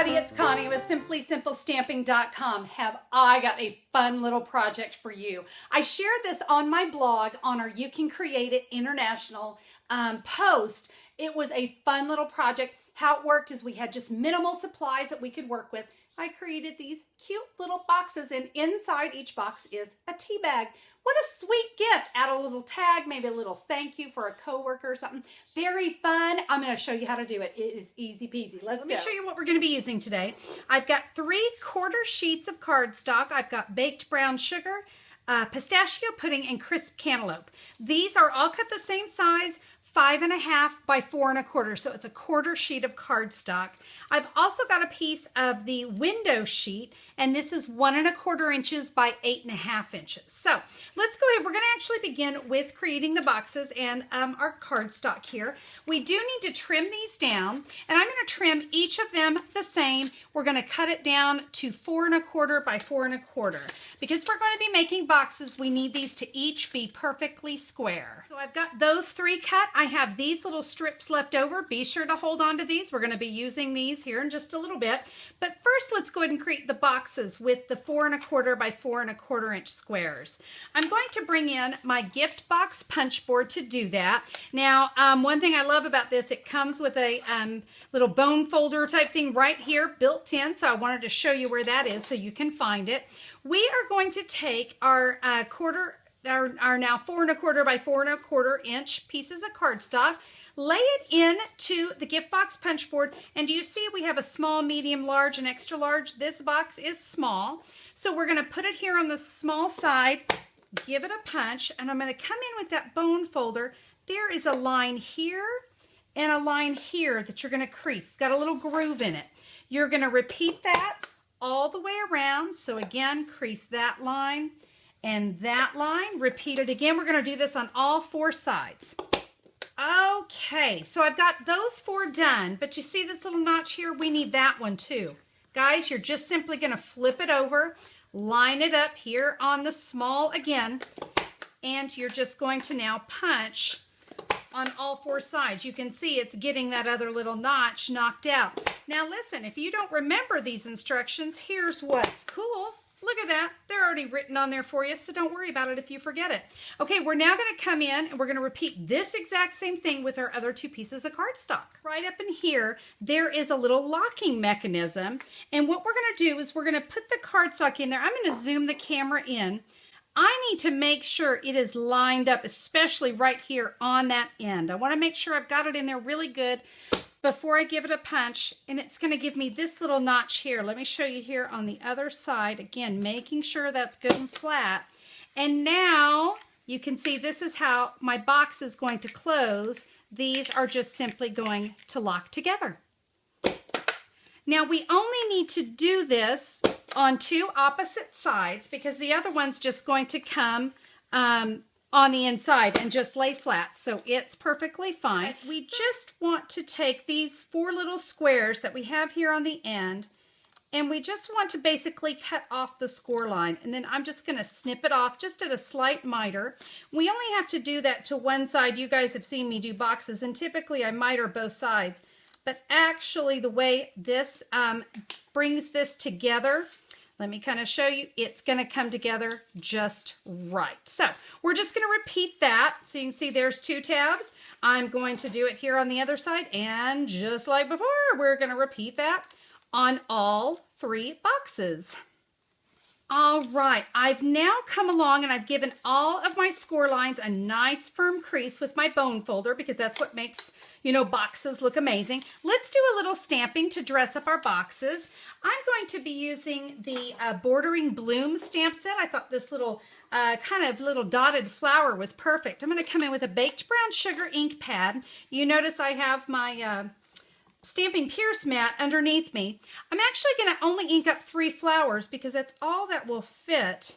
everybody, it's Connie with SimplySimpleStamping.com. Have I got a fun little project for you. I shared this on my blog on our You Can Create It International post. It was a fun little project. How it worked is we had just minimal supplies that we could work with. I created these cute little boxes, and inside each box is a tea bag. What a sweet gift. Add a little tag, maybe a little thank you for a coworker or something. Very fun. I'm going to show you how to do it. It is easy peasy. Let me show you what we're going to be using today. I've got 3/4 sheets of cardstock. I've got baked brown sugar, pistachio pudding, and crisp cantaloupe. These are all cut the same size, 5.5 by 4.25, so it's a 1/4 sheet of cardstock. I've also got a piece of the window sheet, and this is 1.25 inches by 8.5 inches. So let's go ahead. We're going to actually begin with creating the boxes and our cardstock here. We do need to trim these down, and I'm going to trim each of them the same. We're going to cut it down to 4.25 by 4.25. Because we're going to be making boxes, we need these to each be perfectly square. So I've got those 3 cut. I have these little strips left over. Be sure to hold on to these. We're going to be using these here in just a little bit. But first, let's go ahead and create the boxes with the 4.25 by 4.25 inch squares. I'm going to bring in my gift box punch board to do that. Now, one thing I love about this, it comes with a little bone folder type thing right here built in. So I wanted to show you where that is so you can find it. We are going to take our now 4.25 by 4.25 inch pieces of cardstock, lay it into the gift box punch board, and do you see we have a small, medium, large, and extra large? This box is small, so we're going to put it here on the small side, give it a punch, and I'm going to come in with that bone folder. There is a line here and a line here that you're going to crease. It's got a little groove in it. You're going to repeat that all the way around. So again, crease that line and that line. Repeat it again. We're going to do this on all 4 sides. Okay, so I've got those 4 done, but you see this little notch here? We need that one too. Guys, you're just simply going to flip it over, line it up here on the small again, and you're just going to now punch on all 4 sides. You can see it's getting that other little notch knocked out. Now listen, if you don't remember these instructions, here's what's cool. Look at that. They're already written on there for you, so don't worry about it if you forget it. Okay, we're now going to come in and we're going to repeat this exact same thing with our other 2 pieces of cardstock. Right up in here, there is a little locking mechanism, and what we're going to do is we're going to put the cardstock in there. I'm going to zoom the camera in. I need to make sure it is lined up, especially right here on that end. I want to make sure I've got it in there really good before I give it a punch, and it's going to give me this little notch here. Let me show you here on the other side. Again, making sure that's good and flat. And now you can see this is how my box is going to close. These are just simply going to lock together. Now we only need to do this on 2 opposite sides because the other one's just going to come on the inside and just lay flat, so it's perfectly fine. We just want to take these 4 little squares that we have here on the end, and we just want to basically cut off the score line, and then I'm just going to snip it off just at a slight miter. We only have to do that to one side. You guys have seen me do boxes, and typically I miter both sides, but actually the way this brings this together, let me kind of show you, it's going to come together just right. So we're just going to repeat that. So you can see there's 2 tabs. I'm going to do it here on the other side, and just like before, we're going to repeat that on all 3 boxes. All right, I've now come along and I've given all of my score lines a nice firm crease with my bone folder because that's what makes, you know, boxes look amazing. Let's do a little stamping to dress up our boxes. I'm going to be using the Bordering Bloom stamp set. I thought this little kind of little dotted flower was perfect. I'm going to come in with a baked brown sugar ink pad. You notice I have my Stampin' Pierce mat underneath me. I'm actually going to only ink up 3 flowers because that's all that will fit.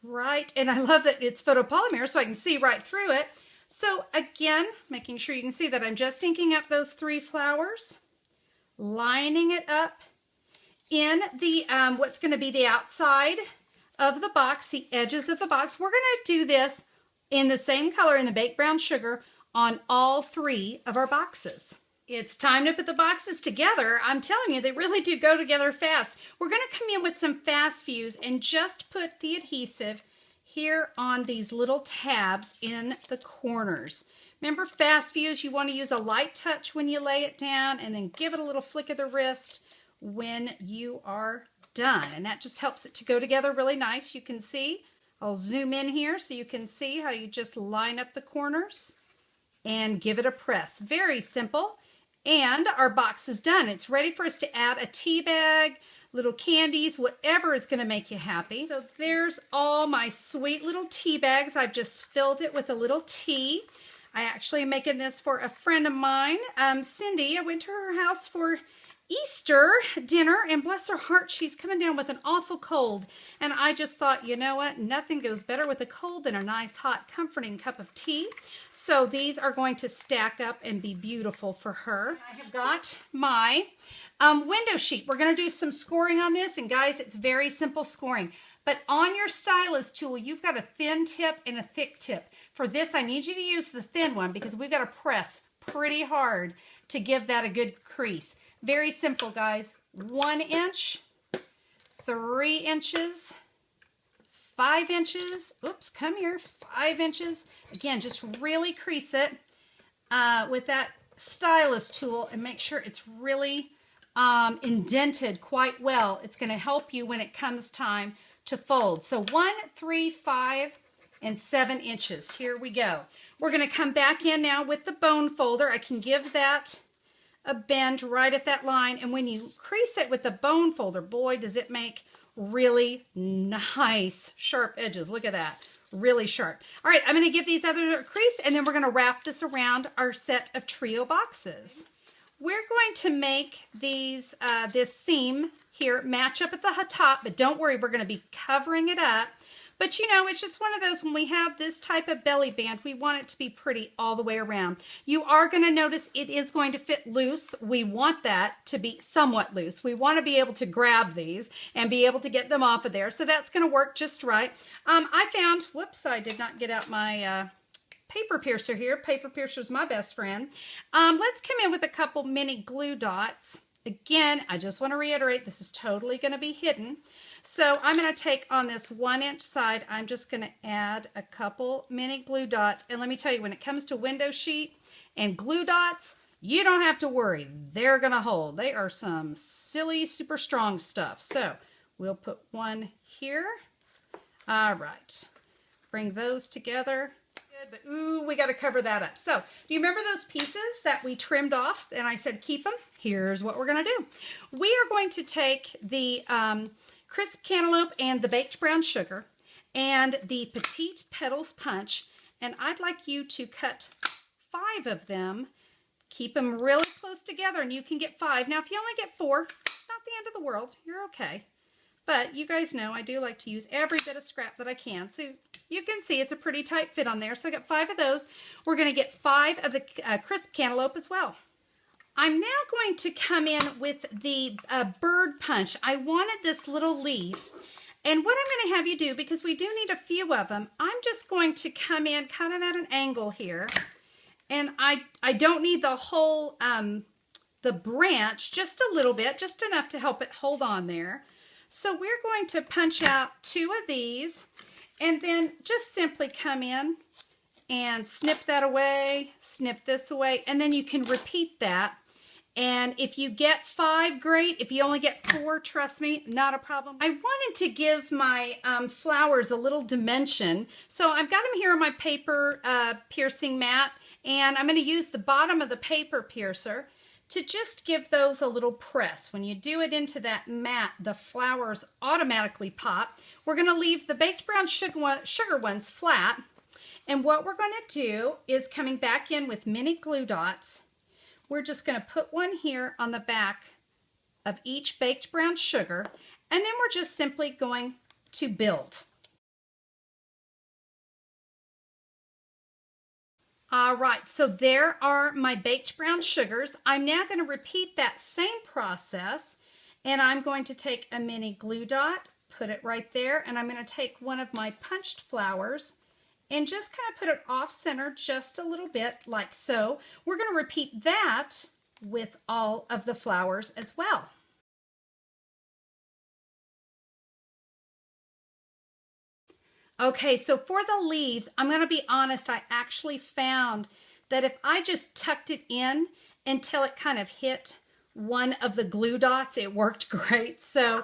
Right, and I love that it's photopolymer so I can see right through it. So again, making sure you can see that I'm just inking up those 3 flowers, lining it up in the what's going to be the outside of the box, the edges of the box. We're going to do this in the same color in the baked brown sugar on all 3 of our boxes. It's time to put the boxes together. I'm telling you, they really do go together fast. We're going to come in with some fast views and just put the adhesive here on these little tabs in the corners. Remember, fast views, you want to use a light touch when you lay it down and then give it a little flick of the wrist when you are done. And that just helps it to go together really nice. You can see, I'll zoom in here so you can see how you just line up the corners and give it a press. Very simple. And our box is done. It's ready for us to add a tea bag, little candies, whatever is going to make you happy. So there's all my sweet little tea bags. I've just filled it with a little tea. I actually am making this for a friend of mine, Cindy. I went to her house for Easter dinner, and bless her heart, she's coming down with an awful cold. And I just thought, you know what? Nothing goes better with a cold than a nice, hot, comforting cup of tea. So these are going to stack up and be beautiful for her. I have got my window sheet. We're going to do some scoring on this. And guys, it's very simple scoring. But on your stylus tool, you've got a thin tip and a thick tip. For this, I need you to use the thin one because we've got to press pretty hard to give that a good crease. Very simple, guys. 1 inch, 3 inches, 5 inches. Oops, come here. 5 inches. Again, just really crease it with that stylus tool and make sure it's really indented quite well. It's going to help you when it comes time to fold. So 1, 3, 5, and 7 inches. Here we go. We're going to come back in now with the bone folder. I can give that a bend right at that line, and when you crease it with the bone folder, boy, does it make really nice sharp edges. Look at that, really sharp. All right, I'm going to give these other a crease, and then we're going to wrap this around our set of trio boxes. We're going to make these this seam here match up at the top, but don't worry, we're going to be covering it up. But you know, it's just one of those, when we have this type of belly band, we want it to be pretty all the way around. You are going to notice it is going to fit loose. We want that to be somewhat loose. We want to be able to grab these and be able to get them off of there. So that's going to work just right. I found, whoops, I did not get out my paper piercer here. Paper piercer's my best friend. Let's come in with a couple mini glue dots. Again, I just want to reiterate, this is totally going to be hidden. So I'm going to take on this 1 inch side, I'm just going to add a couple mini glue dots. And let me tell you, when it comes to window sheet and glue dots, you don't have to worry. They're going to hold. They are some silly, super strong stuff. So we'll put one here. All right. Bring those together. Good, but ooh, we got to cover that up. So do you remember those pieces that we trimmed off and I said keep them? Here's what we're going to do. We are going to take the Crisp Cantaloupe and the baked brown sugar and the Petite Petals Punch, and I'd like you to cut 5 of them. Keep them really close together and you can get 5. Now if you only get 4, not the end of the world. You're okay. But you guys know I do like to use every bit of scrap that I can. So you can see it's a pretty tight fit on there. So I got 5 of those. We're going to get 5 of the Crisp Cantaloupe as well. I'm now going to come in with the bird punch. I wanted this little leaf. And what I'm going to have you do, because we do need a few of them, I'm just going to come in kind of at an angle here. And I don't need the whole, the branch, just a little bit, just enough to help it hold on there. So we're going to punch out 2 of these and then just simply come in and snip that away, snip this away, and then you can repeat that. And if you get 5, great. If you only get 4, trust me, not a problem. I wanted to give my flowers a little dimension. So I've got them here on my paper piercing mat, and I'm going to use the bottom of the paper piercer to just give those a little press. When you do it into that mat, the flowers automatically pop. We're going to leave the baked brown sugar ones flat. And what we're going to do is coming back in with mini glue dots. We're just going to put one here on the back of each baked brown sugar, and then we're just simply going to build. All right, so there are my baked brown sugars. I'm now going to repeat that same process, and I'm going to take a mini glue dot, put it right there, and I'm going to take one of my punched flowers and just kind of put it off center just a little bit like so. We're going to repeat that with all of the flowers as well. Okay, so for the leaves, I'm going to be honest, I actually found that if I just tucked it in until it kind of hit one of the glue dots, it worked great. So,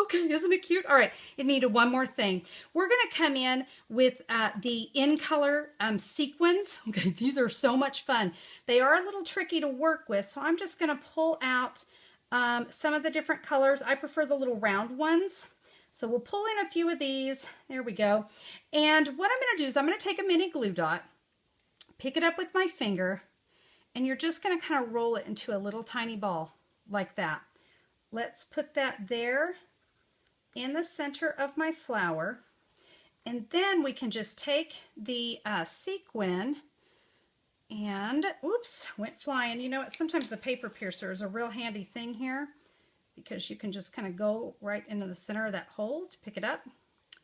okay, isn't it cute? All right, it needed one more thing. We're going to come in with the in color sequins. Okay, these are so much fun. They are a little tricky to work with, so I'm just going to pull out some of the different colors. I prefer the little round ones. So we'll pull in a few of these. There we go. And what I'm going to do is I'm going to take a mini glue dot, pick it up with my finger, and you're just going to kind of roll it into a little tiny ball like that. Let's put that there in the center of my flower. And then we can just take the sequin and, oops, went flying. You know what? Sometimes the paper piercer is a real handy thing here, because you can just kind of go right into the center of that hole to pick it up.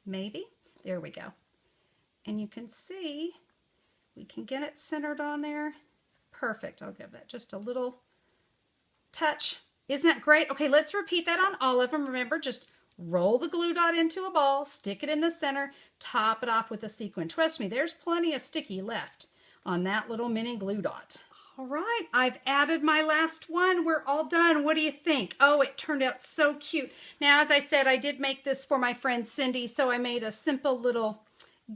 Maybe. There we go. And you can see we can get it centered on there. Perfect. I'll give that just a little touch. Isn't that great? Okay, let's repeat that on all of them. Remember, just roll the glue dot into a ball, stick it in the center, top it off with a sequin. Trust me, there's plenty of sticky left on that little mini glue dot. All right, I've added my last one. We're all done. What do you think? Oh, it turned out so cute. Now, as I said, I did make this for my friend Cindy, so I made a simple little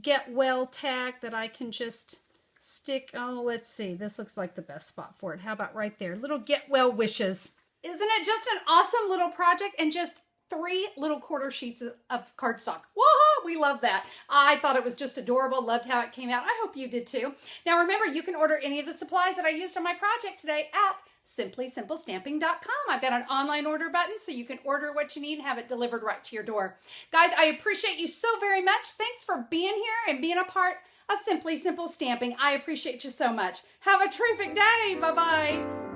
get well tag that I can just stick. Oh, let's see. This looks like the best spot for it. How about right there? Little get well wishes. Isn't it just an awesome little project? And just 3 little quarter sheets of cardstock. Woohoo! We love that. I thought it was just adorable. Loved how it came out. I hope you did too. Now remember, you can order any of the supplies that I used on my project today at simplysimplestamping.com. I've got an online order button so you can order what you need and have it delivered right to your door. Guys, I appreciate you so very much. Thanks for being here and being a part of Simply Simple Stamping. I appreciate you so much. Have a terrific day. Bye-bye.